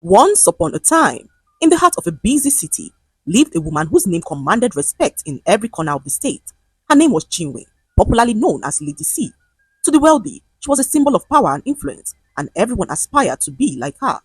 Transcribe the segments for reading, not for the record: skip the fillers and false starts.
Once upon a time, in the heart of a busy city, lived a woman whose name commanded respect in every corner of the state. Her name was Chinwe, popularly known as Lady C. To the wealthy, she was a symbol of power and influence, and everyone aspired to be like her.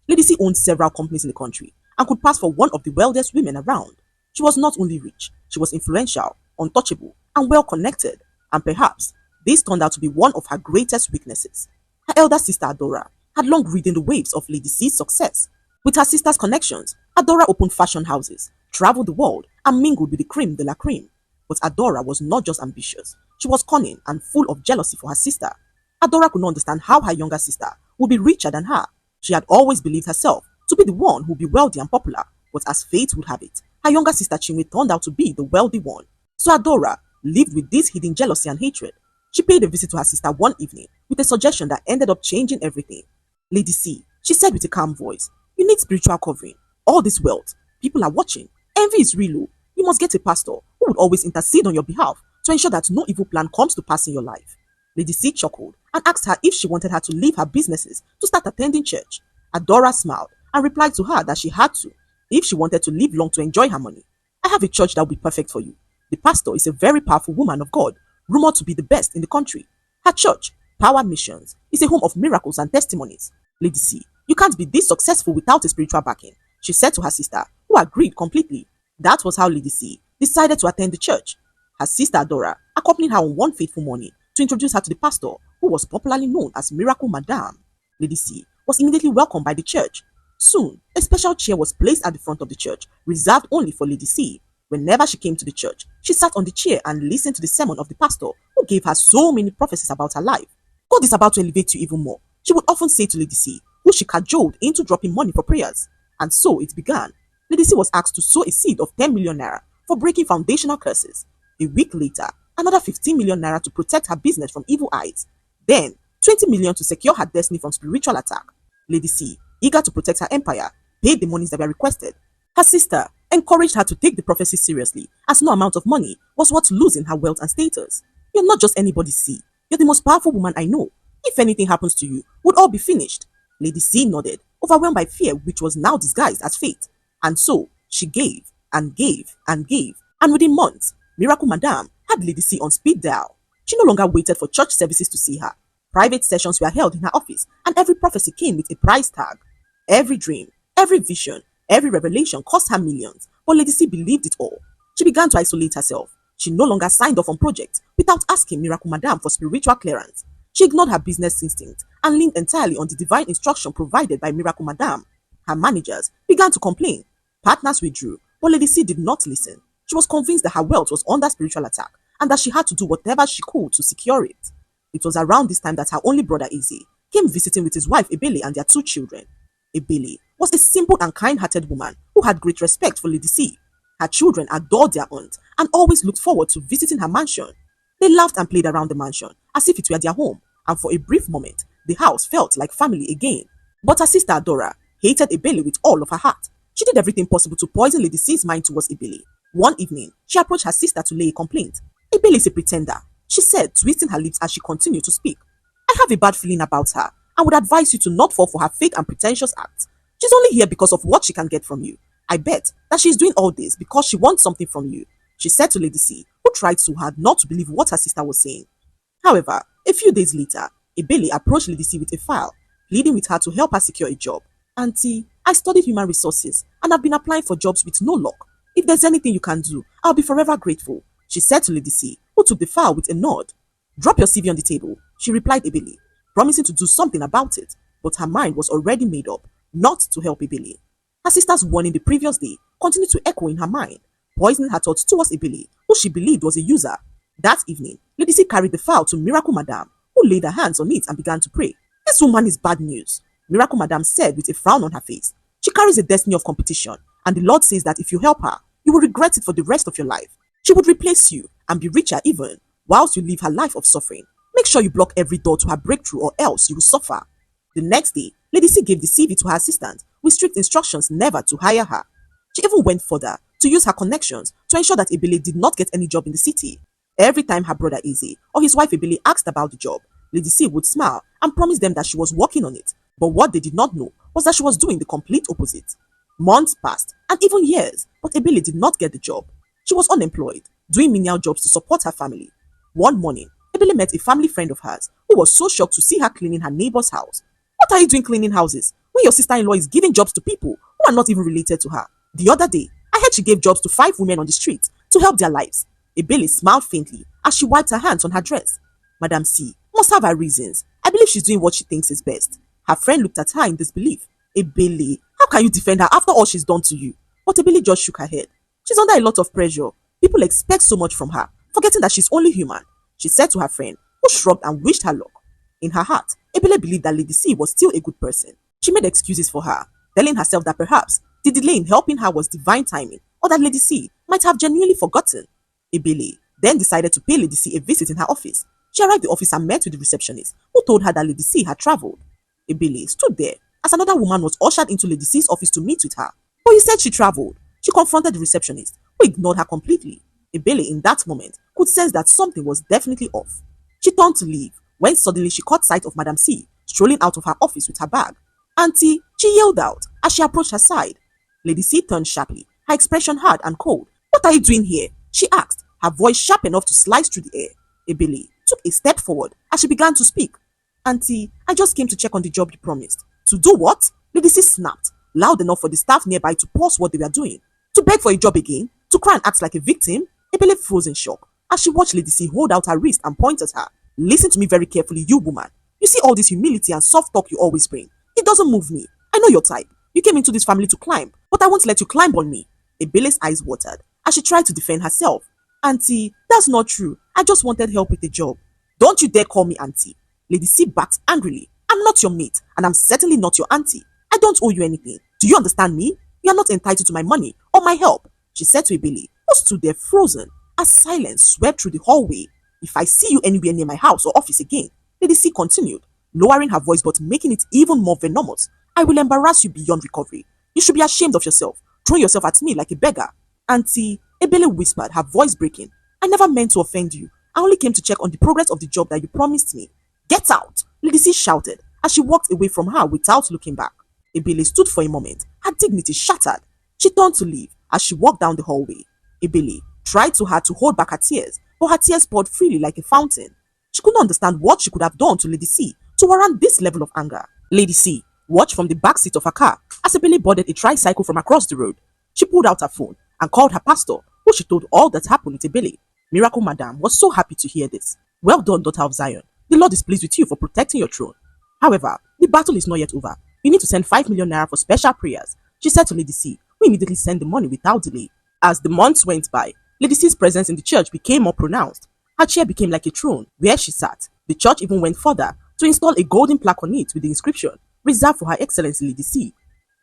Lady C owned several companies in the country and could pass for one of the wealthiest women around. She was not only rich, she was influential, untouchable, and well connected, and perhaps this turned out to be one of her greatest weaknesses. Her elder sister Adora had long ridden the waves of Lady C's success. With her sister's connections, Adora opened fashion houses, traveled the world, and mingled with the cream de la cream. But Adora was not just ambitious, she was cunning and full of jealousy for her sister. Adora could not understand how her younger sister would be richer than her. She had always believed herself to be the one who would be wealthy and popular, but as fate would have it, her younger sister Chinwe turned out to be the wealthy one. So Adora lived with this hidden jealousy and hatred. She paid a visit to her sister one evening with a suggestion that ended up changing everything. Lady C, she said with a calm voice, you need spiritual covering. All this wealth, people are watching. Envy is real. You must get a pastor who would always intercede on your behalf to ensure that no evil plan comes to pass in your life. Lady C chuckled and asked her if she wanted her to leave her businesses to start attending church. Adora smiled and replied to her that she had to, if she wanted to live long to enjoy her money. I have a church that will be perfect for you. The pastor is a very powerful woman of God, rumored to be the best in the country. Her church, Power Missions, is a home of miracles and testimonies. Lady C, you can't be this successful without a spiritual backing, she said to her sister, who agreed completely. That was how Lady C decided to attend the church. Her sister Adora accompanied her on one fateful morning to introduce her to the pastor, who was popularly known as Miracle Madame. Lady C was immediately welcomed by the church. Soon, a special chair was placed at the front of the church, reserved only for Lady C. Whenever she came to the church, she sat on the chair and listened to the sermon of the pastor, who gave her so many prophecies about her life. God is about to elevate you even more, she would often say to Lady C, who she cajoled into dropping money for prayers. And so it began. Lady C was asked to sow a seed of 10 million naira for breaking foundational curses. A week later, another 15 million naira to protect her business from evil eyes. Then, 20 million to secure her destiny from spiritual attack. Lady C, eager to protect her empire, paid the monies that were requested. Her sister encouraged her to take the prophecy seriously, as no amount of money was worth losing her wealth and status. You're not just anybody's C. You're the most powerful woman I know. If anything happens to you, we'd all be finished. Lady C nodded, overwhelmed by fear which was now disguised as faith. And so, she gave, and gave, and gave, and within months, Miracle Madame had Lady C on speed dial. She no longer waited for church services to see her. Private sessions were held in her office, and every prophecy came with a price tag. Every dream, every vision, every revelation cost her millions, but Lady C believed it all. She began to isolate herself. She no longer signed off on projects without asking Miracle Madame for spiritual clearance. She ignored her business instinct and leaned entirely on the divine instruction provided by Miracle Madame. Her managers began to complain. Partners withdrew, but Lady C did not listen. She was convinced that her wealth was under spiritual attack and that she had to do whatever she could to secure it. It was around this time that her only brother Izzy came visiting with his wife Ebele and their two children. Ebele was a simple and kind-hearted woman who had great respect for Lady C. Her children adored their aunt and always looked forward to visiting her mansion. They laughed and played around the mansion as if it were their home, and for a brief moment, the house felt like family again. But her sister Adora hated Ebele with all of her heart. She did everything possible to poison Lady C's mind towards Ebele. One evening, she approached her sister to lay a complaint. Ebele is a pretender, she said, twisting her lips as she continued to speak. I have a bad feeling about her and would advise you to not fall for her fake and pretentious acts. She's only here because of what she can get from you. I bet that she's doing all this because she wants something from you, she said to Lady C, who tried so hard not to believe what her sister was saying. However, a few days later, Ebele approached Lady C with a file, pleading with her to help her secure a job. Auntie, I studied human resources and have been applying for jobs with no luck. If there's anything you can do, I'll be forever grateful, she said to Lady C, who took the file with a nod. Drop your CV on the table, she replied Ebele, promising to do something about it, but her mind was already made up not to help Ebele. Her sister's warning the previous day continued to echo in her mind, poisoning her thoughts towards Ebele, who she believed was a user. That evening, Lady C carried the file to Miracle Madame, who laid her hands on it and began to pray. This woman is bad news, Miracle Madame said with a frown on her face. She carries a destiny of competition, and the Lord says that if you help her, you will regret it for the rest of your life. She would replace you and be richer even, whilst you live her life of suffering. Make sure you block every door to her breakthrough or else you will suffer. The next day, Lady C gave the CV to her assistant with strict instructions never to hire her. She even went further to use her connections to ensure that Ebele did not get any job in the city. Every time her brother Izzy or his wife Ebele asked about the job, Lady C would smile and promise them that she was working on it. But what they did not know was that she was doing the complete opposite. Months passed, and even years, but Ebele did not get the job. She was unemployed, doing menial jobs to support her family. One morning, Ebele met a family friend of hers who was so shocked to see her cleaning her neighbor's house. What are you doing cleaning houses when your sister-in-law is giving jobs to people who are not even related to her? The other day, I heard she gave jobs to 5 women on the street to help their lives. Ebele smiled faintly as she wiped her hands on her dress. Madam C must have her reasons. I believe she's doing what she thinks is best. Her friend looked at her in disbelief. Ebele, how can you defend her after all she's done to you? But Ebele just shook her head. She's under a lot of pressure. People expect so much from her, forgetting that she's only human, she said to her friend, who shrugged and wished her luck. In her heart, Ebele believed that Lady C was still a good person. She made excuses for her, telling herself that perhaps the delay in helping her was divine timing, or that Lady C might have genuinely forgotten. Ebele then decided to pay Lady C a visit in her office. She arrived at the office and met with the receptionist, who told her that Lady C had traveled. Ebele stood there as another woman was ushered into Lady C's office to meet with her. But he said she traveled. She confronted the receptionist, who ignored her completely. Ebele in that moment could sense that something was definitely off. She turned to leave when suddenly she caught sight of Madam C strolling out of her office with her bag. Auntie, she yelled out as she approached her side. Lady C turned sharply, her expression hard and cold. What are you doing here? She asked, her voice sharp enough to slice through the air. Ebele took a step forward as she began to speak. Auntie, I just came to check on the job you promised. To do what? Lady C snapped, loud enough for the staff nearby to pause what they were doing. To beg for a job again? To cry and act like a victim? Ebele froze in shock as she watched Lady C hold out her wrist and point at her. Listen to me very carefully, you woman. You see all this humility and soft talk you always bring. It doesn't move me. I know your type. You came into this family to climb, but I won't let you climb on me. Ebele's eyes watered as she tried to defend herself. Auntie, that's not true. I just wanted help with the job. Don't you dare call me auntie. Lady C backed angrily. I'm not your mate, and I'm certainly not your auntie. I don't owe you anything. Do you understand me? You are not entitled to my money or my help, she said to Ebele, who stood there frozen as silence swept through the hallway. If I see you anywhere near my house or office again, Lady C continued, lowering her voice but making it even more venomous, I will embarrass you beyond recovery. You should be ashamed of yourself, throwing yourself at me like a beggar. Auntie, Ebele whispered, her voice breaking. I never meant to offend you. I only came to check on the progress of the job that you promised me. Get out! Lady C shouted as she walked away from her without looking back. Ebele stood for a moment, her dignity shattered. She turned to leave as she walked down the hallway. Ebele tried too hard to hold back her tears, but her tears poured freely like a fountain. She could not understand what she could have done to Lady C to warrant this level of anger. Lady C watched from the back seat of her car as Ebele boarded a tricycle from across the road. She pulled out her phone and called her pastor, who she told all that happened with Ebele. Miracle Madam was so happy to hear this. Well done, daughter of Zion. The Lord is pleased with you for protecting your throne. However, the battle is not yet over. You need to send 5 million naira for special prayers, she said to Lady C, who immediately sent the money without delay. As the months went by, Lady C's presence in the church became more pronounced. Her chair became like a throne where she sat. The church even went further to install a golden plaque on it with the inscription, reserved for Her Excellency Lady C.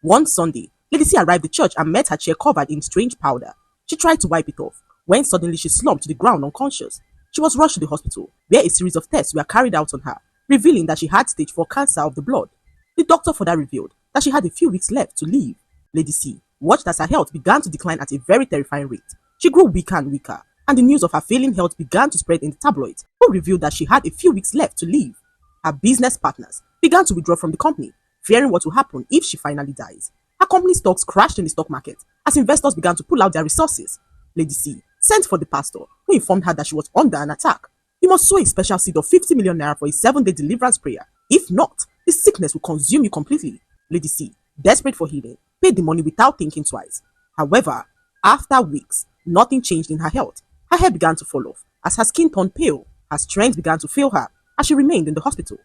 One Sunday, Lady C arrived at the church and met her chair covered in strange powder. She tried to wipe it off, when suddenly she slumped to the ground unconscious. She was rushed to the hospital, where a series of tests were carried out on her, revealing that she had stage 4 cancer of the blood. The doctor further revealed that she had a few weeks left to live. Lady C watched as her health began to decline at a very terrifying rate. She grew weaker and weaker, and the news of her failing health began to spread in the tabloids, who revealed that she had a few weeks left to live. Her business partners began to withdraw from the company, fearing what would happen if she finally dies. Her company stocks crashed in the stock market as investors began to pull out their resources. Lady C sent for the pastor, who informed her that she was under an attack. You must sow a special seed of 50 million naira for a 7-day deliverance prayer. If not, the sickness will consume you completely. Lady C, desperate for healing, paid the money without thinking twice. However, after weeks, nothing changed in her health. Her hair began to fall off as her skin turned pale. Her strength began to fail her as she remained in the hospital.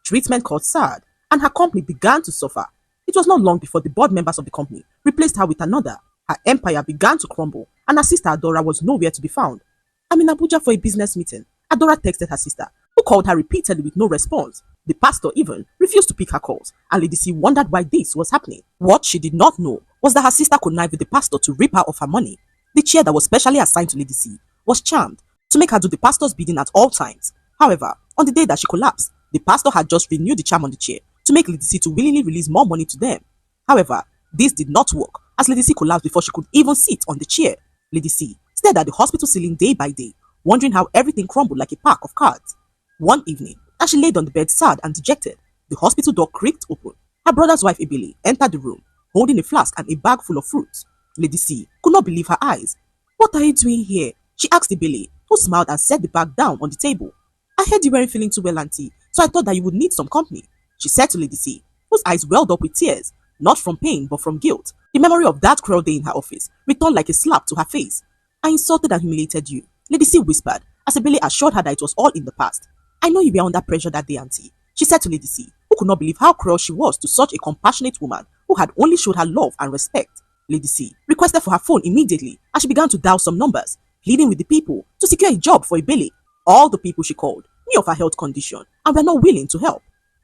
Treatment caused sad, and her company began to suffer. It was not long before the board members of the company replaced her with another. Her empire began to crumble, and her sister Adora was nowhere to be found. I'm in Abuja for a business meeting. Adora texted her sister, who called her repeatedly with no response. The pastor even refused to pick her calls, and Lady C wondered why this was happening. What she did not know was that her sister connived with the pastor to rip her of her money. The chair that was specially assigned to Lady C was charmed to make her do the pastor's bidding at all times. However, on the day that she collapsed, the pastor had just renewed the charm on the chair to make Lady C to willingly release more money to them. However, this did not work, as Lady C collapsed before she could even sit on the chair. Lady C stared at the hospital ceiling day by day, wondering how everything crumbled like a pack of cards. One evening, as she laid on the bed sad and dejected, the hospital door creaked open, Her brother's wife Ebele entered the room, holding a flask and a bag full of fruits. Lady C could not believe her eyes. "What are you doing here?" she asked Ebele, who smiled and set the bag down on the table. "I heard you weren't feeling too well, auntie, so I thought that you would need some company," she said to Lady C, whose eyes welled up with tears, not from pain but from guilt. The memory of that cruel day in her office returned like a slap to her face. "I insulted and humiliated you," Lady C whispered, as Ebele assured her that it was all in the past. "I know you were under pressure that day, auntie," she said to Lady C, who could not believe how cruel she was to such a compassionate woman who had only showed her love and respect. Lady C requested for her phone immediately as she began to dial some numbers, pleading with the people to secure a job for Ebele. All the people she called knew of her health condition and were not willing to help.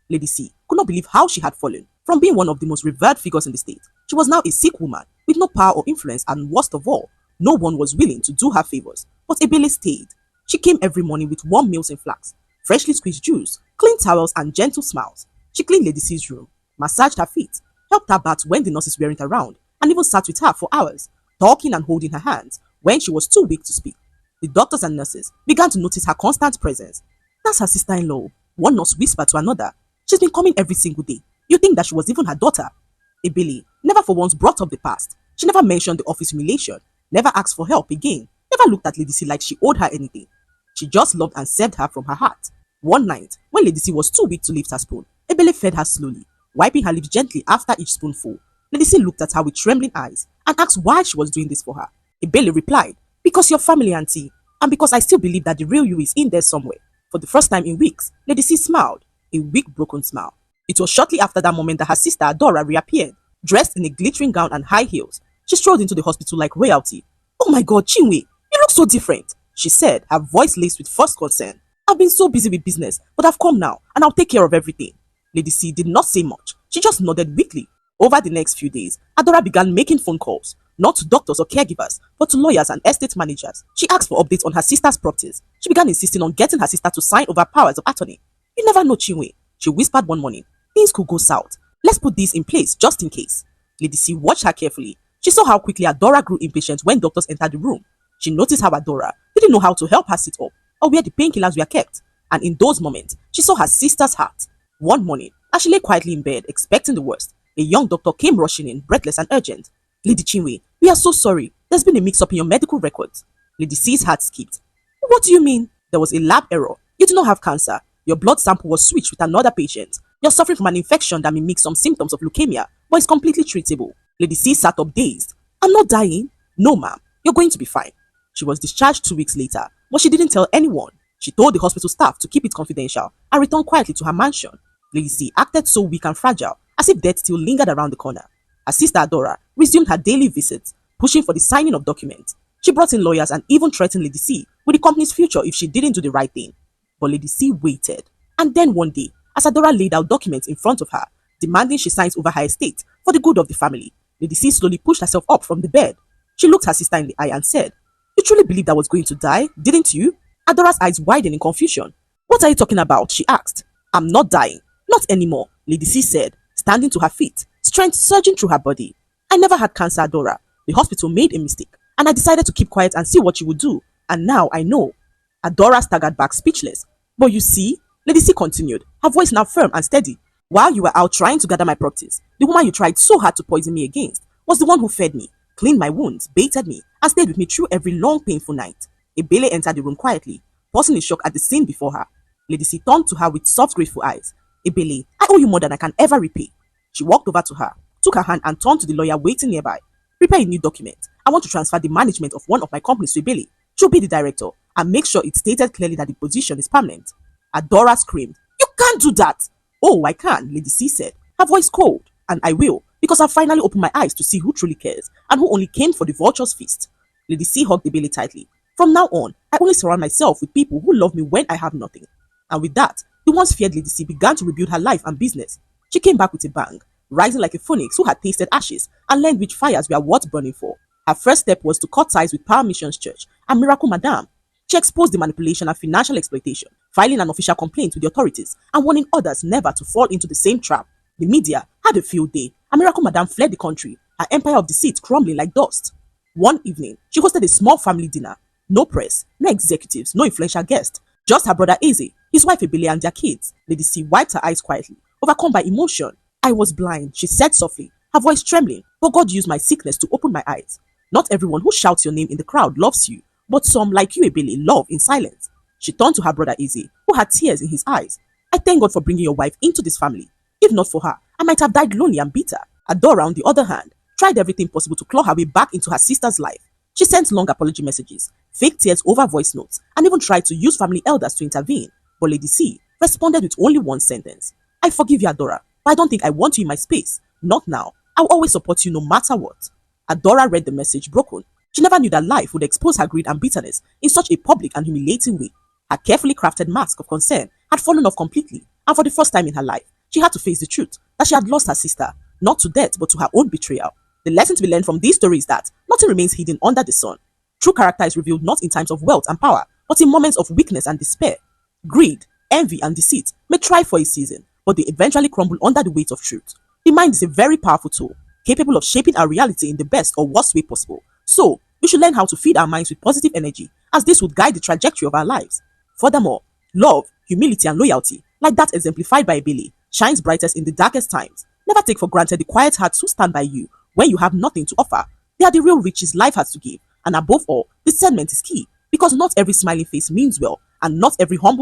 Lady C could not believe how she had fallen. From being one of the most revered figures in the state, she was now a sick woman with no power or influence, and worst of all, no one was willing to do her favors. But Ebele stayed. She came every morning with warm meals in flask, freshly squeezed juice, clean towels, and gentle smiles. She cleaned Lady C's room, massaged her feet, helped her bath when the nurses weren't around, and even sat with her for hours, talking and holding her hands when she was too weak to speak. The doctors and nurses began to notice her constant presence. "That's her sister-in-law," one nurse whispered to another. "She's been coming every single day. You think that she was even her daughter?" Ebele never for once brought up the past. She never mentioned the office humiliation, never asked for help again, never looked at Lady C like she owed her anything. She just loved and served her from her heart. One night, when Lady C was too weak to lift her spoon, Ebele fed her slowly, wiping her lips gently after each spoonful. Lady C looked at her with trembling eyes and asked why she was doing this for her. Ebele replied, "Because you're family, auntie, and because I still believe that the real you is in there somewhere." For the first time in weeks, Lady C smiled, a weak, broken smile. It was shortly after that moment that her sister Adora reappeared, dressed in a glittering gown and high heels. She strolled into the hospital like royalty. "Oh my God, Chinwe, you look so different," she said, her voice laced with first concern. "I've been so busy with business, but I've come now, and I'll take care of everything." Lady C did not say much. She just nodded weakly. Over the next few days, Adora began making phone calls, not to doctors or caregivers, but to lawyers and estate managers. She asked for updates on her sister's properties. She began insisting on getting her sister to sign over powers of attorney. "You never know, Chinwe," she whispered one morning. "Things could go south. Let's put this in place just in case." Lady C watched her carefully. She saw how quickly Adora grew impatient when doctors entered the room. She noticed how Adora didn't know how to help her sit up or where the painkillers were kept. And in those moments, she saw her sister's heart. One morning, as she lay quietly in bed, expecting the worst, a young doctor came rushing in, breathless and urgent. "Lady Chinwe, we are so sorry. There's been a mix-up in your medical records." Lady C's heart skipped. "What do you mean?" "There was a lab error. You do not have cancer. Your blood sample was switched with another patient. You're suffering from an infection that mimics some symptoms of leukemia, but is completely treatable." Lady C sat up dazed. "I'm not dying." "No, ma'am. You're going to be fine." She was discharged 2 weeks later, but she didn't tell anyone. She told the hospital staff to keep it confidential and returned quietly to her mansion. Lady C acted so weak and fragile, as if death still lingered around the corner. Her sister Adora resumed her daily visits, pushing for the signing of documents. She brought in lawyers and even threatened Lady C with the company's future if she didn't do the right thing. But Lady C waited. And then one day, as Adora laid out documents in front of her, demanding she signs over her estate for the good of the family, Lady C slowly pushed herself up from the bed. She looked her sister in the eye and said, "You truly believed I was going to die, didn't you?" Adora's eyes widened in confusion. "What are you talking about?" she asked. "I'm not dying. Not anymore," Lady C said, standing to her feet, strength surging through her body. "I never had cancer, Adora. The hospital made a mistake, and I decided to keep quiet and see what you would do. And now I know." Adora staggered back, speechless. "But you see," Lady C continued, her voice now firm and steady, "while you were out trying to gather my properties, the woman you tried so hard to poison me against was the one who fed me, cleaned my wounds, bathed me, and stayed with me through every long, painful night." Ebele entered the room quietly, pausing in shock at the scene before her. Lady C turned to her with soft, grateful eyes. "Ebele, I owe you more than I can ever repay." She walked over to her, took her hand, and turned to the lawyer waiting nearby. "Prepare a new document. I want to transfer the management of one of my companies to Ebele. She'll be the director, and make sure it's stated clearly that the position is permanent." Adora screamed, "You can't do that!" "Oh, I can," Lady C said, her voice cold. "And I will, because I've finally opened my eyes to see who truly cares and who only came for the vulture's feast." Lady C hugged Ebele tightly. "From now on, I only surround myself with people who love me when I have nothing." And with that, the once feared Lady C began to rebuild her life and business. She came back with a bang, rising like a phoenix who had tasted ashes and learned which fires were worth burning for. Her first step was to cut ties with Power Missions Church and Miracle Madame. She exposed the manipulation and financial exploitation, filing an official complaint with the authorities and warning others never to fall into the same trap. The media had a field day, and Miracle Madame fled the country, her empire of deceit crumbling like dust. One evening, she hosted a small family dinner. No press, no executives, no influential guests, just her brother Eze, his wife Ebele, and their kids. Lady C wiped her eyes quietly, overcome by emotion. I was blind, she said softly, her voice trembling, but God used my sickness to open my eyes. Not everyone who shouts your name in the crowd loves you, but some, like you, Ebele, love in silence. She turned to her brother Izzy, who had tears in his eyes. I thank God for bringing your wife into this family. If not for her, I might have died lonely and bitter. Adora, on the other hand, tried everything possible to claw her way back into her sister's life. She sent long apology messages, fake tears over voice notes, and even tried to use family elders to intervene. But Lady C responded with only one sentence. I forgive you, Adora, but I don't think I want you in my space. Not now. I'll always support you no matter what. Adora read the message broken. She never knew that life would expose her greed and bitterness in such a public and humiliating way. Her carefully crafted mask of concern had fallen off completely, and for the first time in her life, she had to face the truth that she had lost her sister, not to death but to her own betrayal. The lesson to be learned from this story is that nothing remains hidden under the sun. True character is revealed not in times of wealth and power, but in moments of weakness and despair. Greed, envy, and deceit may thrive for a season, but they eventually crumble under the weight of truth. The mind is a very powerful tool, capable of shaping our reality in the best or worst way possible. So, we should learn how to feed our minds with positive energy, as this would guide the trajectory of our lives. Furthermore, love, humility, and loyalty, like that exemplified by Billy, shines brightest in the darkest times. Never take for granted the quiet hearts who stand by you when you have nothing to offer. They are the real riches life has to give, and above all, discernment is key, because not every smiling face means well, and not every humble